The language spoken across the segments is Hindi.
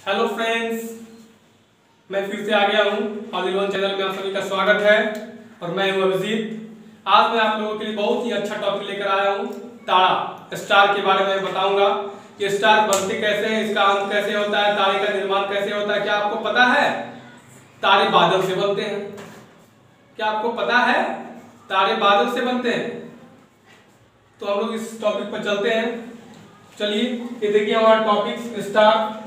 हेलो फ्रेंड्स, मैं फिर से आ गया हूँ ऑल-इन-वन चैनल में। आप सभी का स्वागत है और मैं हूँ अभिजीत। आज मैं आप लोगों के लिए बहुत ही अच्छा टॉपिक लेकर आया हूँ। तारा स्टार के बारे में बताऊंगा कि स्टार बनते कैसे हैं, इसका अंत कैसे होता है, तारे का निर्माण कैसे होता है। क्या आपको पता है तारे बादल से बनते हैं? क्या आपको पता है तारे बादल से बनते हैं? तो हम लोग इस टॉपिक पर चलते हैं। चलिए, ये देखिए हमारा टॉपिक स्टार।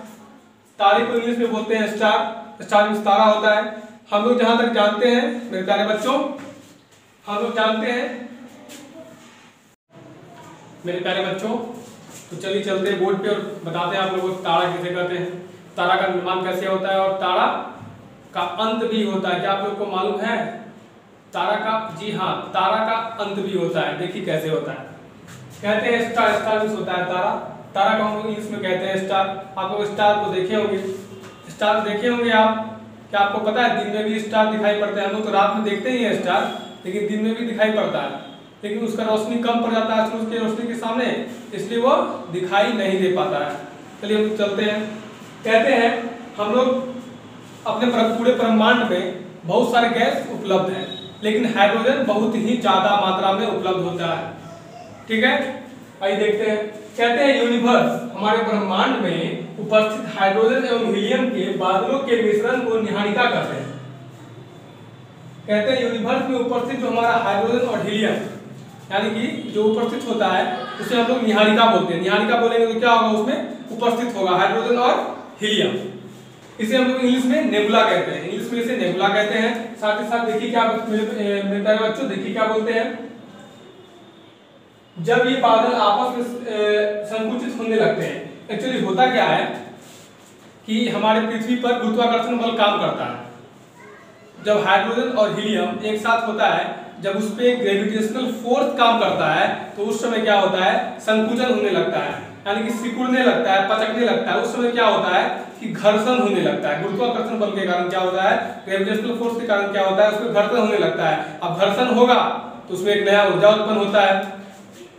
तारे को इंग्लिश में बोलते हैं स्टार। स्टार में तारा होता है। हम लोग जहां तक जानते हैं मेरे प्यारे बच्चों, हम लोग जानते हैं मेरे प्यारे बच्चों, तो चलिए चलते हैं बोर्ड पे और बताते हैं आप लोगों को तारा किसे कहते हैं, तारा का निर्माण कैसे होता है और तारा का अंत भी होता है। क्या आप लोग को मालूम है तारा का? जी हाँ, तारा का अंत भी होता है। देखिए कैसे होता है। कहते हैं स्टार, स्टार मींस होता है तारा। तारा को हम लोग इंग्लिश में कहते हैं स्टार। आप लोग स्टार को देखे होंगे, स्टार देखे होंगे आप। क्या आपको पता है दिन में भी स्टार दिखाई पड़ते हैं? हम लोग तो रात में देखते ही हैं स्टार, लेकिन दिन में भी दिखाई पड़ता है, लेकिन उसका रोशनी कम पड़ जाता है सूरज की रोशनी के सामने, इसलिए वो दिखाई नहीं दे पाता है। चलिए हम चलते हैं। कहते हैं हम लोग अपने पूरे ब्रह्मांड में बहुत सारे गैस उपलब्ध हैं, लेकिन हाइड्रोजन बहुत ही ज्यादा मात्रा में उपलब्ध होता है। ठीक है, आइए देखते हैं। कहते हैं यूनिवर्स, हमारे ब्रह्मांड में उपस्थित हाइड्रोजन एवं हीलियम के बादलों के मिश्रण को निहारिका कहते हैं। कहते हैं यूनिवर्स में उपस्थित जो हमारा हाइड्रोजन और हीलियम, यानी कि जो उपस्थित होता है उसे हम लोग निहारिका बोलते हैं। निहारिका बोलेंगे तो क्या होगा, उसमें उपस्थित होगा हाइड्रोजन और हीलियम। इसे हम लोग इंग्लिश में नेबुला कहते हैं। इंग्लिश में इसे नेबुला कहते हैं। साथ ही साथ देखिए क्या मेरे प्यारे बच्चों, देखिए क्या बोलते हैं, जब ये बादल आपस में संकुचित होने लगते हैं। एक्चुअली होता क्या है कि हमारे पृथ्वी पर गुरुत्वाकर्षण बल काम करता है। जब हाइड्रोजन और हीलियम एक साथ होता है, जब उस पे ग्रेविटेशनल फोर्स काम करता है, तो उस समय क्या होता है, संकुचन होने लगता है, यानी कि सिकुड़ने लगता है, पचकने लगता है। उस समय क्या होता है कि घर्षण होने लगता है। गुरुत्वाकर्षण बल के कारण क्या होता है, ग्रेविटेशनल फोर्स के कारण क्या होता है, उसमें घर्षण होने लगता है। अब घर्षण होगा तो उसमें एक नया ऊर्जा उत्पन्न होता है।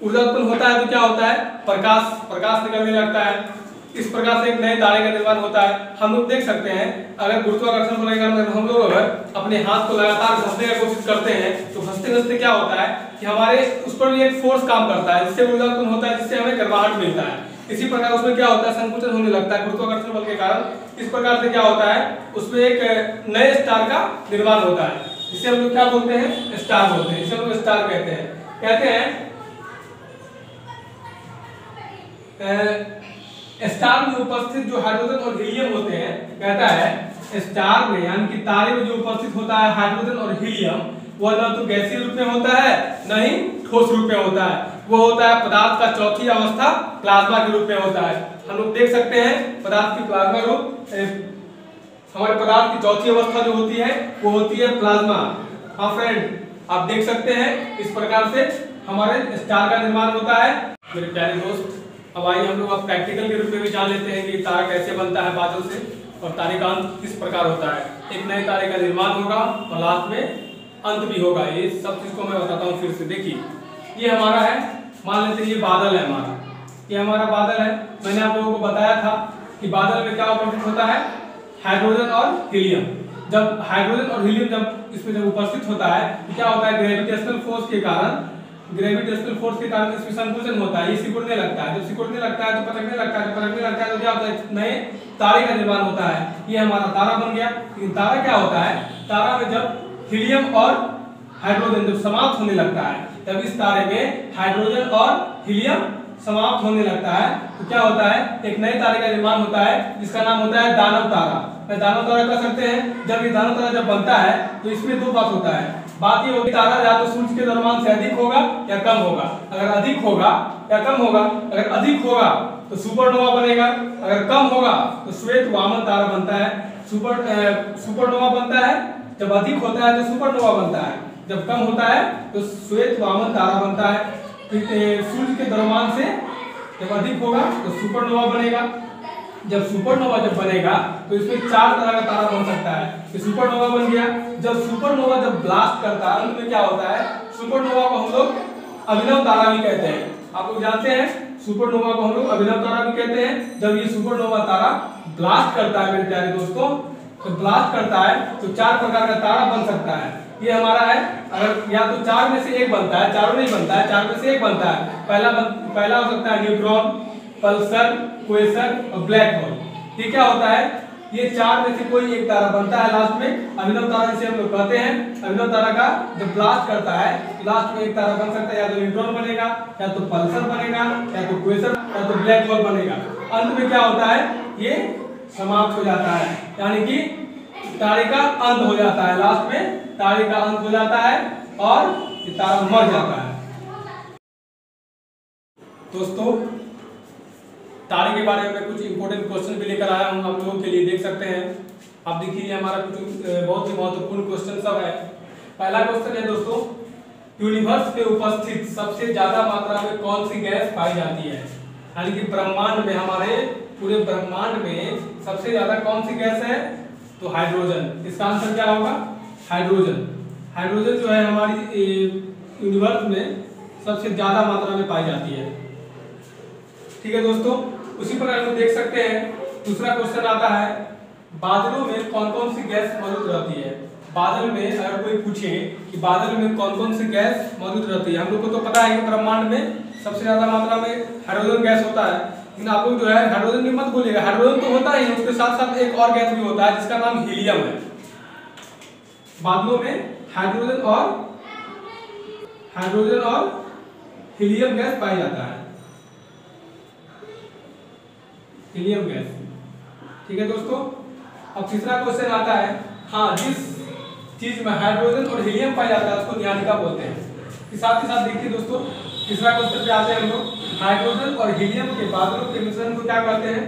ऊर्जा उत्पन्न होता है तो क्या होता है, प्रकाश निकलने लगता है। इस प्रकार से एक नए तारे का निर्माण होता है। हम लोग देख सकते हैं, अगर गुरुत्वाकर्षण बल के कारण हम लोग अगर अपने हाथ को लगातार घसने की कोशिश करते हैं, तो घसते घसते क्या होता है कि हमारे उस पर भी एक फोर्स काम करता है, जिससे ऊर्जा उत्पन्न होता है, जिससे हमें गर्माहट मिलता है। इसी प्रकार उसमें क्या होता है, संकुचन होने लगता है गुरुत्वाकर्षण बल के कारण। इस प्रकार से क्या होता है, उसमें एक नए स्टार का निर्माण होता है, जिसे हम लोग क्या बोलते हैं, स्टार बोलते हैं। इसे हम लोग स्टार कहते हैं। कहते हैं स्टार में उपस्थित जो हाइड्रोजन और हीलियम होते हैं, कहता है स्टार में यानी कि तारे में जो उपस्थित होता है हाइड्रोजन और हीलियम, वह न तो गैसीय रूप में होता है न ही ठोस रूप में होता है। वो होता है पदार्थ का चौथी अवस्था प्लाज्मा के रूप में होता है। हम लोग देख सकते हैं पदार्थ की प्लाज्मा रूप, हमारे पदार्थ की चौथी अवस्था जो होती है वो होती है प्लाज्मा। हाँ फ्रेंड, आप देख सकते हैं इस प्रकार से हमारे स्टार का निर्माण होता है। मेरे प्यारे दोस्त, अब आइए हम लोग अब प्रैक्टिकल के रूप में भी जान लेते हैं कि तारा कैसे बनता है बादल से, और तारे का अंत किस प्रकार होता है। एक नए तारे का निर्माण होगा और लास्ट में अंत भी होगा। ये सब चीज को मैं बताता हूँ फिर से। देखिए ये हमारा है, मान लेते हैं ये बादल है हमारा, ये हमारा बादल है। मैंने आप लोगों को बताया था कि बादल में क्या उपस्थित होता है, हाइड्रोजन और हीलियम। जब हाइड्रोजन और हीलियम जब इसमें जब उपस्थित होता है तो क्या होता है, ग्रेविटेशनल फोर्स के कारण इसमें संकुचन होता है, ये सिकुड़ने लगता है। जब सिकुड़ने लगता है तो पचकने लगता है, जब पचकने लगता है तो क्या होता है, नए तारे का निर्माण होता है। ये हमारा तारा बन गया। लेकिन तारा क्या होता है, तारा में जब हीलियम और हाइड्रोजन जब समाप्त होने लगता है, तब इस तारे में हाइड्रोजन और हीलियम समाप्त होने लगता है, तो क्या होता है, एक नए तारे का निर्माण होता है, जिसका नाम होता है दानव तारा। दानव तारा कह सकते हैं। जब ये दानव तारा जब बनता है तो इसमें दो बात होता है। बात ये होगी, तारा या तो सूर्य के द्रव्यमान से अधिक होगा या कम होगा। अगर अधिक होगा या कम होगा, अगर अधिक होगा तो सुपरनोवा बनेगा, अगर कम होगा तो श्वेत वामन तारा बनता है। सुपरनोवा बनता है जब अधिक होता है तो सुपरनोवा बनता है, जब कम होता है तो श्वेत वामन तारा बनता है। सूर्य के द्रव्यमान से जब अधिक होगा तो सुपरनोवा बनेगा। जब सुपरनोवा जब बनेगा तो इसमें चार तरह का तारा बन सकता है। ये सुपरनोवा बन गया। जब सुपरनोवा जब ब्लास्ट करता है, अंत में क्या होता है, सुपरनोवा को हम लोग अभिनव तारा भी कहते हैं। आप लोग जानते हैं सुपरनोवा को हम लोग अभिनव तारा भी कहते हैं। जब ये सुपरनोवा तारा ब्लास्ट करता है मेरे प्यारे दोस्तों, तो ब्लास्ट करता है तो 4 प्रकार का तारा बन सकता है। ये हमारा है, अगर या तो 4 में से एक बनता है, चारों नहीं बनता है, 4 में से एक बनता है। पहला हो सकता है न्यूट्रॉन, पल्सर, क्वेसर और ब्लैक होल। ये क्या होता है, ये 4 में से कोई एक तारा बनता है लास्ट में, अभिनव तारा जिसे हम लोग कहते हैं। अभिनव तारा का जब ब्लास्ट करता है लास्ट में एक तारा बन सकता है, या तो न्यूट्रॉन बनेगा, या तो पल्सर बनेगा, या तो क्वेसर, या तो ब्लैक होल बनेगा। अंत में क्या होता है, ये समाप्त हो जाता है, यानी कि तारे का अंत हो जाता है। लास्ट में तारे का अंत हो जाता है और ये तारा मर जाता है। दोस्तों तारे के बारे में कुछ इंपॉर्टेंट क्वेश्चन भी लेकर आया हूं आप लोगों के लिए, देख सकते हैं आप। देखिए हमारा कुछ बहुत ही महत्वपूर्ण क्वेश्चन सब है। पहला क्वेश्चन है दोस्तों, यूनिवर्स में उपस्थित सबसे ज्यादा मात्रा में कौन सी गैस पाई जाती है, यानी कि ब्रह्मांड में, हमारे पूरे ब्रह्मांड में सबसे ज्यादा कौन सी गैस है, तो हाइड्रोजन। इसका आंसर क्या होगा, हाइड्रोजन। हाइड्रोजन जो है हमारी यूनिवर्स में सबसे ज्यादा मात्रा में पाई जाती है। ठीक है दोस्तों, उसी पर हम देख सकते हैं दूसरा क्वेश्चन आता है, बादलों में कौन कौन सी गैस मौजूद रहती है। बादल में अगर कोई पूछे कि बादल में कौन कौन सी गैस मौजूद रहती है, हम लोग को तो पता है कि ब्रह्मांड में सबसे ज्यादा मात्रा में हाइड्रोजन गैस होता है, लेकिन आप लोग जो है हाइड्रोजन की मत बोलिएगा, हाइड्रोजन तो होता ही, उसके साथ साथ एक और गैस भी होता है जिसका नाम हीलियम है। बादलों में हाइड्रोजन और हीलियम गैस पाया जाता है, हीलियम गैस। ठीक है दोस्तों, अब तीसरा क्वेश्चन आता है, हाँ जिस चीज में हाइड्रोजन और हीलियम पाया जाता है उसको निहारिका बोलते हैं। साथ ही साथ देखिए दोस्तों, तीसरा क्वेश्चन पे आते हैं हम लोग, हाइड्रोजन और हीलियम के बादलों के मिश्रण को क्या कहते हैं।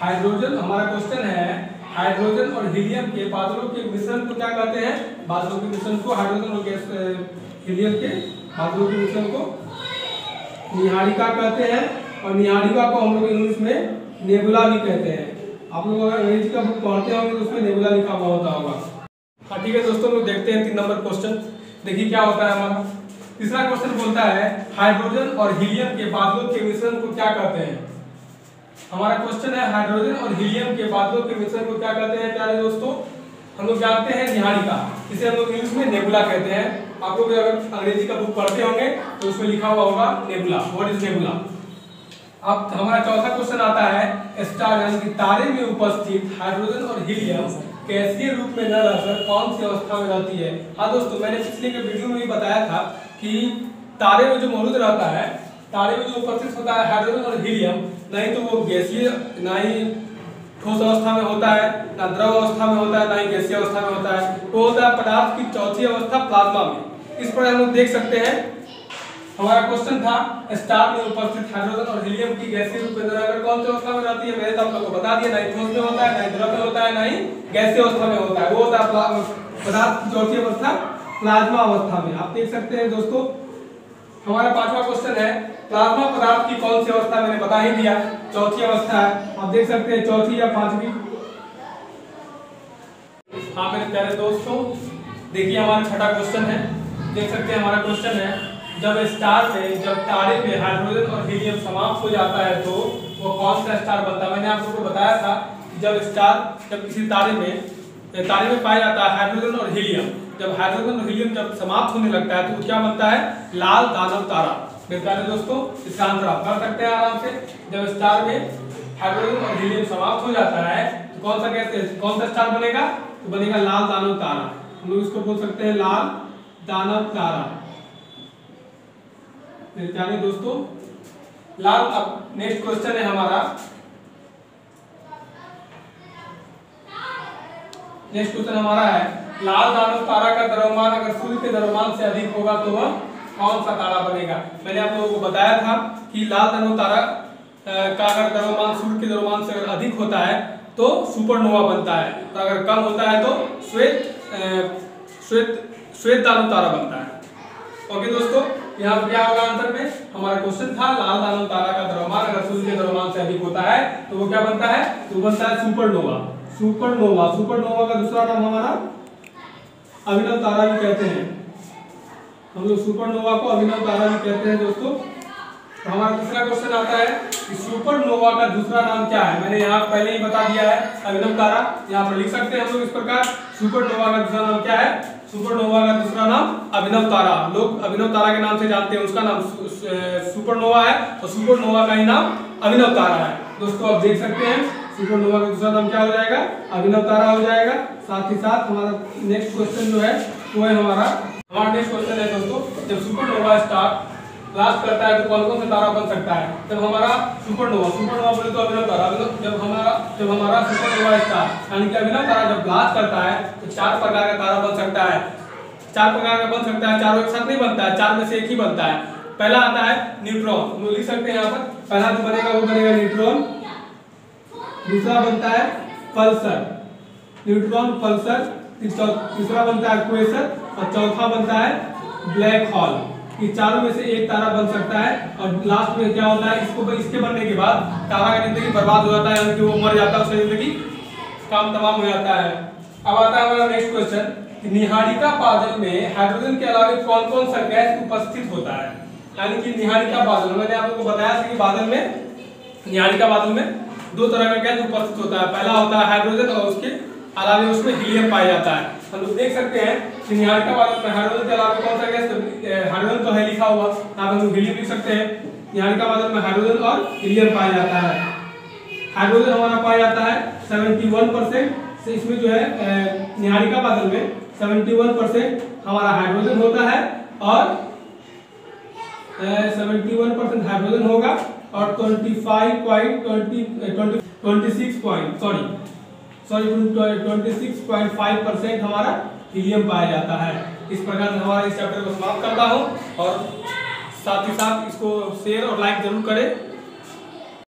हाइड्रोजन, हमारा क्वेश्चन है हाइड्रोजन और हीलियम के बादलों के मिश्रण को क्या कहते हैं। बादलों के मिश्रण को, हाइड्रोजन और गैस हीलियम के बादलों के मिश्रण को निहारिका कहते हैं, और निहारिका को हम लोग इंग्लिश में नेबुला भी कहते हैं। आप लोग अगर अंग्रेजी का बुक पढ़ते होंगे तो उसमें नेबुला लिखा हुआ होता होगा। हाँ ठीक है दोस्तों, लोग देखते हैं 3 नंबर क्वेश्चन, देखिए क्या होता है हमारा। तीसरा क्वेश्चन बोलता है, हाइड्रोजन और हीलियम के बादलों के मिश्रण को क्या कहते हैं। हमारा क्वेश्चन है, हाइड्रोजन और हीलियम के बादलों के मिश्रण को क्या कहते हैं प्यारे दोस्तों। हम लोग जानते हैं निहारिका, इसे हम लोग इंग्लिश में नेबुला कहते हैं। आप लोग अगर अंग्रेजी का बुक पढ़ते होंगे तो उसमें लिखा हुआ होगा नेबुला, व्हाट इज नेबुला। अब हमारा चौथा क्वेश्चन आता है, स्टार यानी कि तारे में उपस्थित हाइड्रोजन और हीलियम गैसीय रूप में न रहकर कौन सी अवस्था में रहती है। हाँ दोस्तों, मैंने पिछले के वीडियो में भी बताया था कि तारे में जो मौजूद रहता है, तारे में जो उपस्थित होता है हाइड्रोजन और हीलियम, नहीं तो वो गैसीय, ना ही ठोस अवस्था में होता है, ना द्रव अवस्था में होता है, ना ही गैसीय अवस्था में होता है, वो होता है पदार्थ की चौथी अवस्था प्लाज्मा में। इस पर हम लोग देख सकते हैं, हमारा क्वेश्चन था, स्टार में उपस्थित हाइड्रोजन और हीलियम की गैसीय रूप में रहकर कौन सी अवस्था में रहती है। मैंने तो आप लोगों को बता दिया, ना ही ठोस में होता है, ना ही द्रव में होता है, ना ही गैसीय अवस्था में होता है, वो होता है पदार्थ की चौथी अवस्था प्लाज्मा अवस्था में। आप देख सकते हैं दोस्तों, हमारा 5वां क्वेश्चन है, प्लाज्मा पदार्थ की कौन सी अवस्था, मैंने बता ही दिया, चौथी अवस्था है। आप देख सकते हैं चौथी या 5वीं। हाँ मेरे प्यारे दोस्तों, देखिए हमारा 6ठा क्वेश्चन है, देख सकते हैं हमारा क्वेश्चन है, जब स्टार में, जब तारे में हाइड्रोजन और हीलियम समाप्त हो जाता है तो वो कौन सा स्टार बनता है। मैंने आप लोगों को बताया था कि जब किसी तारे में पाया जाता है हाइड्रोजन और हीलियम, जब हाइड्रोजन और हीलियम जब समाप्त होने लगता है तो वो क्या बनता है, लाल दानव तारा। मेरे प्यारे दोस्तों, इसका आंसर आप कर सकते हैं आराम से। जब स्टार में हाइड्रोजन और हीलियम समाप्त हो जाता है तो कौन सा स्टार बनेगा, तो बनेगा लाल दानव तारा। हम लोग इसको बोल सकते हैं लाल दानव तारा। मेरे प्यारे दोस्तों, लाल, अब नेक्स्ट क्वेश्चन है हमारा, नेक्स्ट क्वेश्चन हमारा है, लाल दानव तारा का द्रव्यमान अगर सूर्य के द्रव्यमान से अधिक होगा तो वह कौन सा तारा बनेगा। मैंने आप लोगों को बताया था कि लाल दानव तारा का अगर द्रव्यमान सूर्य के द्रव्यमान से अगर अधिक होता है तो सुपरनोवा बनता है, और अगर कम होता है तो श्वेत दानव तारा बनता है। ओके दोस्तों, यहाँ पर क्या होगा आंसर में, हमारा क्वेश्चन था लाल दानव तारा का द्रव्यमान अगर सूर्य के द्रव्यमान से अधिक होता है तो वो क्या बनता है, तो बनता है सुपरनोवा। सुपरनोवा का दूसरा नाम हमारा अभिनव तारा भी कहते हैं। हम लोग सुपरनोवा को अभिनव तारा भी कहते हैं दोस्तों। तो हमारा तीसरा क्वेश्चन आता है, कि सुपरनोवा का दूसरा नाम क्या है। मैंने यहाँ पहले ही बता दिया है, अभिनव तारा। यहाँ पर लिख सकते हैं हम लोग इस प्रकार, सुपरनोवा का दूसरा नाम क्या है। सुपरनोवा का दूसरा नाम अभिनव तारा। लोग अभिनव तारा के नाम से जानते हैं, उसका नाम सुपरनोवा है और सुपरनोवा का ही नाम अभिनव तारा है। दोस्तों आप देख सकते हैं सुपरनोवा का दूसरा नाम क्या हो जाएगा, अभिनव तारा हो जाएगा। साथ ही साथ हमारा नेक्स्ट क्वेश्चन जो है वो है हमारा नेक्स्ट क्वेश्चन है दोस्तों, जब सुपरनोवा स्टार ब्लास्ट करता है तो कौन कौन सा तारा बन सकता है। जब हमारा सुपरनोवा बोले तो अभिनव तारा, जब हमारा सुपरनोवा स्टार यानी कि अभिनव तारा जब ब्लास्ट करता है तो 4 प्रकार का तारा बन सकता है। 4 प्रकार का बन सकता है, चारों एक साथ नहीं बनता है, 4 में से एक ही बनता है। पहला आता है न्यूट्रॉन, हम लोग लिख सकते हैं यहाँ पर, पहला जो बनेगा वो बनेगा न्यूट्रॉन। दूसरा बनता है पल्सर, न्यूट्रॉन पल्सर। तीसरा बनता है क्वेसर और चौथा बनता है ब्लैक होल। ये चारों में से एक तारा बन सकता है और लास्ट में क्या होता है, इसके बनने के बाद तारा का जिंदगी बर्बाद हो जाता है, यानी कि वो मर जाता है, उसका जिंदगी काम तमाम हो जाता है। अब आता है हमारा नेक्स्ट क्वेश्चन, निहारिका बादल में हाइड्रोजन के अलावा कौन कौन सा गैस उपस्थित होता है। यानी कि निहारिका बादल, मैंने आप लोगों को बताया था कि बादल में, निहारिका बादल में 2 तरह का गैस उपस्थित होता है। पहला होता है हाइड्रोजन और उसके अलावा उसमें हीलियम पाया जाता है। हम लोग देख सकते हैं कि निहारिका बादल में हाइड्रोजन के अलावा कौन सा गैस, हाइड्रोजन तो है लिखा हुआ, यहाँ पर हम लोग हीलियम लिख सकते हैं। निहारिका बादल में हाइड्रोजन और हीलियम पाया जाता है। हाइड्रोजन हमारा पाया जाता है 71% से, इसमें जो है निहारिका बादल में 71% हमारा हाइड्रोजन होता है और 71% हाइड्रोजन होगा और 26.5% हमारा हीलियम पाया जाता है। इस प्रकार से हमारा इस चैप्टर को समाप्त करता हूँ और साथ ही साथ इसको शेयर और लाइक जरूर करें।